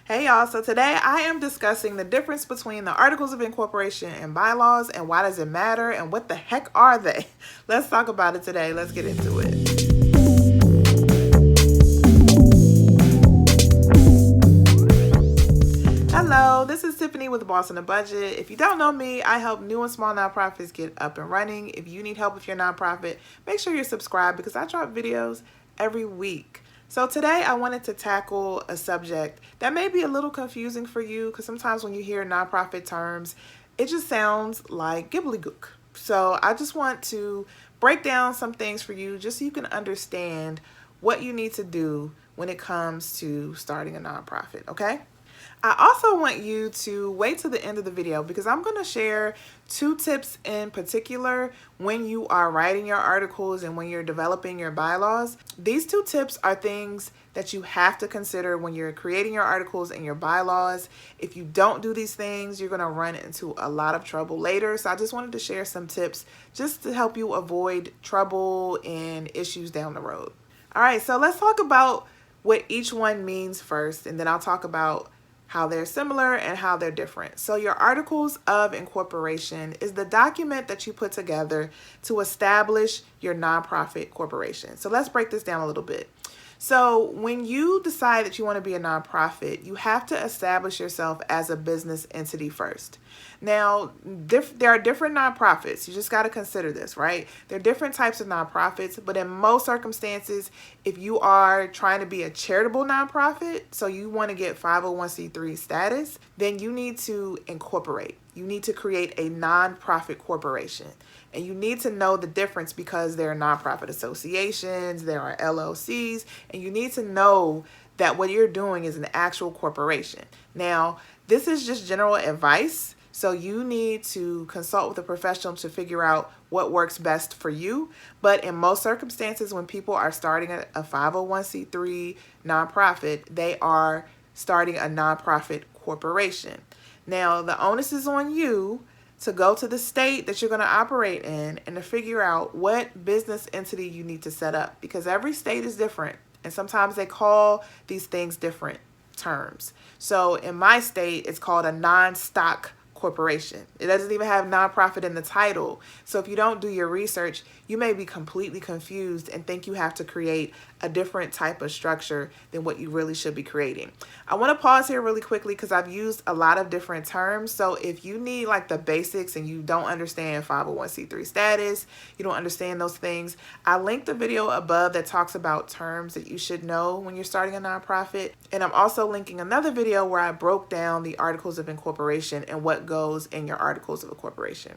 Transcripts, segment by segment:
Hey y'all, so today I am discussing the difference between the articles of incorporation and bylaws and why does it matter and what the heck are they? Let's talk about it today. Let's get into it. Hello, this is Tiffany with Boss on a Budget. If you don't know me, I help new and small nonprofits get up and running. If you need help with your nonprofit, make sure you're subscribed because I drop videos every week. So today I wanted to tackle a subject that may be a little confusing for you because sometimes when you hear nonprofit terms, it just sounds like gibbly-gook. So I just want to break down some things for you just so you can understand what you need to do when it comes to starting a nonprofit, okay? I also want you to wait till the end of the video because I'm going to share 2 tips in particular when you are writing your articles and when you're developing your bylaws. These 2 tips are things that you have to consider when you're creating your articles and your bylaws. If you don't do these things, you're going to run into a lot of trouble later. So I just wanted to share some tips just to help you avoid trouble and issues down the road. All right, so let's talk about what each one means first, and then I'll talk about how they're similar and how they're different. So your articles of incorporation is the document that you put together to establish your nonprofit corporation. So let's break this down a little bit. So when you decide that you want to be a nonprofit, you have to establish yourself as a business entity first. Now, there are different nonprofits. You just got to consider this, right? There are different types of nonprofits, but in most circumstances, if you are trying to be a charitable nonprofit, so you want to get 501c3 status, then you need to incorporate. You need to create a nonprofit corporation. And you need to know the difference because there are nonprofit associations, there are LLCs, and you need to know that what you're doing is an actual corporation. Now, this is just general advice, so you need to consult with a professional to figure out what works best for you. But in most circumstances, when people are starting a 501c3 nonprofit, they are starting a nonprofit corporation. Now, the onus is on you to go to the state that you're going to operate in and to figure out what business entity you need to set up, because every state is different and sometimes they call these things different terms. So in my state, it's called a non-stock corporation. It doesn't even have nonprofit in the title. So if you don't do your research, you may be completely confused and think you have to create a different type of structure than what you really should be creating. I want to pause here really quickly because I've used a lot of different terms. So if you need like the basics and you don't understand 501c3 status, you don't understand those things, I linked the video above that talks about terms that you should know when you're starting a nonprofit. And I'm also linking another video where I broke down the articles of incorporation and what goes in your articles of incorporation.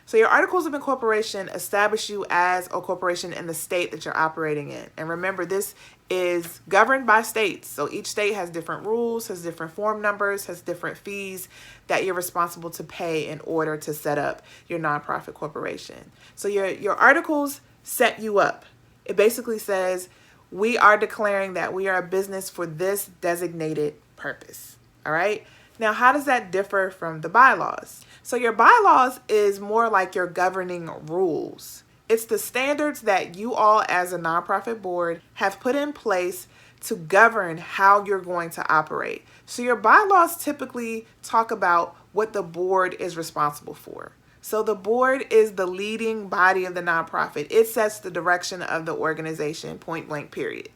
So your articles of incorporation establish you as a corporation in the state that you're operating in. And remember, this is governed by states. So each state has different rules, has different form numbers, has different fees that you're responsible to pay in order to set up your nonprofit corporation. So your articles set you up. It basically says, we are declaring that we are a business for this designated purpose. All right. Now, how does that differ from the bylaws? So your bylaws is more like your governing rules. It's the standards that you all as a nonprofit board have put in place to govern how you're going to operate. So your bylaws typically talk about what the board is responsible for. So the board is the leading body of the nonprofit. It sets the direction of the organization, point blank, period.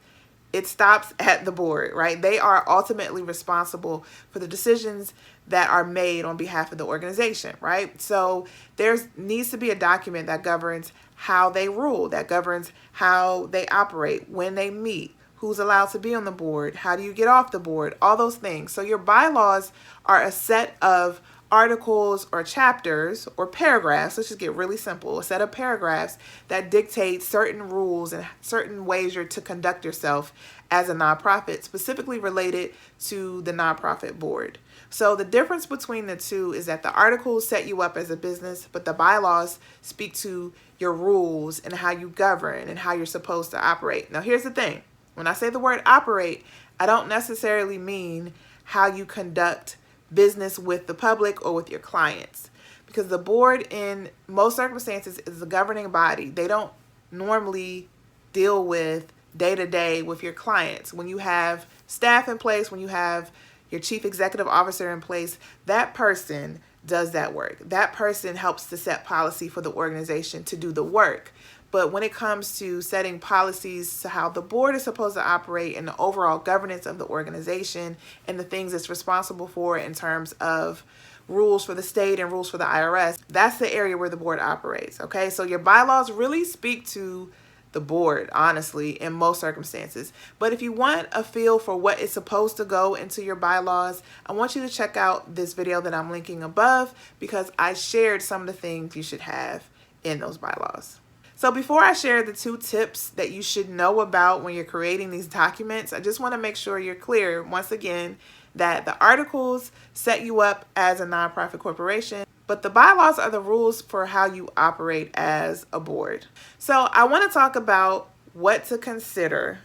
It stops at the board, right? They are ultimately responsible for the decisions that are made on behalf of the organization, right? So there needs to be a document that governs how they rule, that governs how they operate, when they meet, who's allowed to be on the board, how do you get off the board, all those things. So your bylaws are a set of articles or chapters or paragraphs, let's just get really simple, a set of paragraphs that dictate certain rules and certain ways you're to conduct yourself as a nonprofit, specifically related to the nonprofit board. So the difference between the two is that the articles set you up as a business, but the bylaws speak to your rules and how you govern and how you're supposed to operate. Now, here's the thing. When I say the word operate, I don't necessarily mean how you conduct business with the public or with your clients, because the board in most circumstances is the governing body. They don't normally deal with day-to-day with your clients. When you have staff in place, when you have your chief executive officer in place, that person does that work. That person helps to set policy for the organization to do the work. But when it comes to setting policies to how the board is supposed to operate and the overall governance of the organization and the things it's responsible for in terms of rules for the state and rules for the IRS, that's the area where the board operates. Okay, so your bylaws really speak to the board, honestly, in most circumstances. But if you want a feel for what is supposed to go into your bylaws, I want you to check out this video that I'm linking above, because I shared some of the things you should have in those bylaws. So before I share the 2 tips that you should know about when you're creating these documents, I just want to make sure you're clear, once again, that the articles set you up as a nonprofit corporation, but the bylaws are the rules for how you operate as a board. So I want to talk about what to consider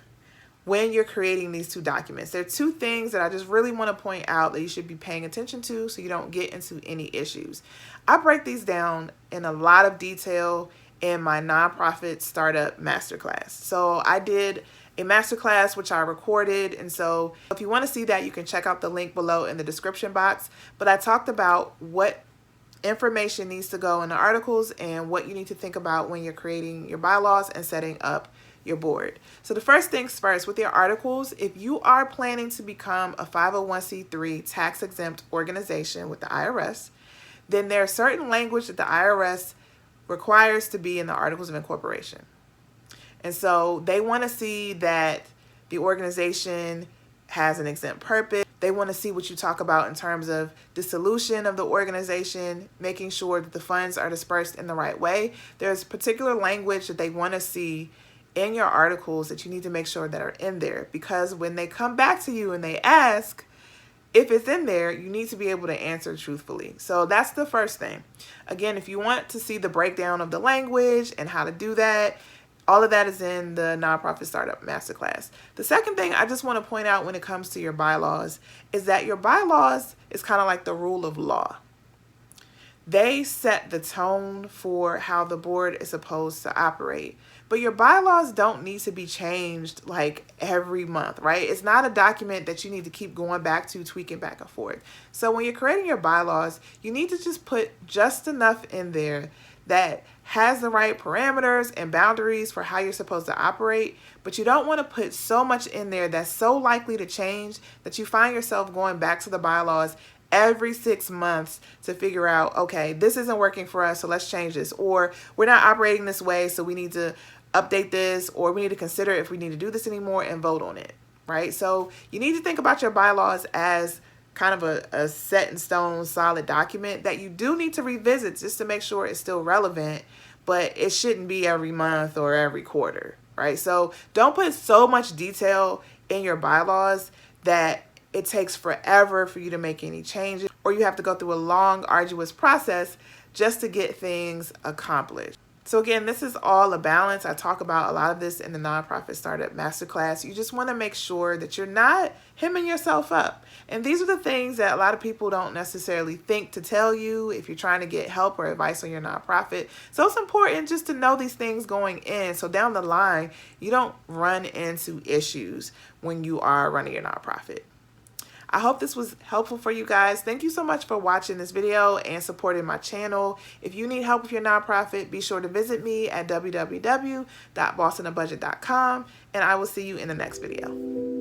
when you're creating these 2 documents. There are 2 things that I just really want to point out that you should be paying attention to so you don't get into any issues. I break these down in a lot of detail in my nonprofit startup masterclass. So I did a masterclass which I recorded, and so if you want to see that, you can check out the link below in the description box. But I talked about what information needs to go in the articles and what you need to think about when you're creating your bylaws and setting up your board. So the first things first, with your articles, if you are planning to become a 501c3 tax exempt organization with the IRS, then there's certain language that the IRS requires to be in the articles of incorporation. And so they want to see that the organization has an exempt purpose. They want to see what you talk about in terms of dissolution of the organization, making sure that the funds are dispersed in the right way. There's particular language that they want to see in your articles that you need to make sure that are in there, because when they come back to you and they ask if it's in there, you need to be able to answer truthfully. So that's the first thing. Again, if you want to see the breakdown of the language and how to do that, all of that is in the Nonprofit Startup Masterclass. The second thing I just want to point out when it comes to your bylaws is that your bylaws is kind of like the rule of law. They set the tone for how the board is supposed to operate. But your bylaws don't need to be changed like every month, right? It's not a document that you need to keep going back to, tweaking back and forth. So when you're creating your bylaws, you need to just put just enough in there that has the right parameters and boundaries for how you're supposed to operate, but you don't want to put so much in there that's so likely to change that you find yourself going back to the bylaws every 6 months to figure out, okay, this isn't working for us, so let's change this, or we're not operating this way, so we need to update this, or we need to consider if we need to do this anymore and vote on it, right? So you need to think about your bylaws as kind of a set in stone solid document that you do need to revisit just to make sure it's still relevant, but it shouldn't be every month or every quarter, right? So don't put so much detail in your bylaws that it takes forever for you to make any changes, or you have to go through a long, arduous process just to get things accomplished. So again, this is all a balance. I talk about a lot of this in the Nonprofit Startup Masterclass. You just want to make sure that you're not hemming yourself up. And these are the things that a lot of people don't necessarily think to tell you if you're trying to get help or advice on your nonprofit. So it's important just to know these things going in, so down the line, you don't run into issues when you are running your nonprofit. I hope this was helpful for you guys. Thank you so much for watching this video and supporting my channel. If you need help with your nonprofit, be sure to visit me at www.bossonabudget.com, and I will see you in the next video.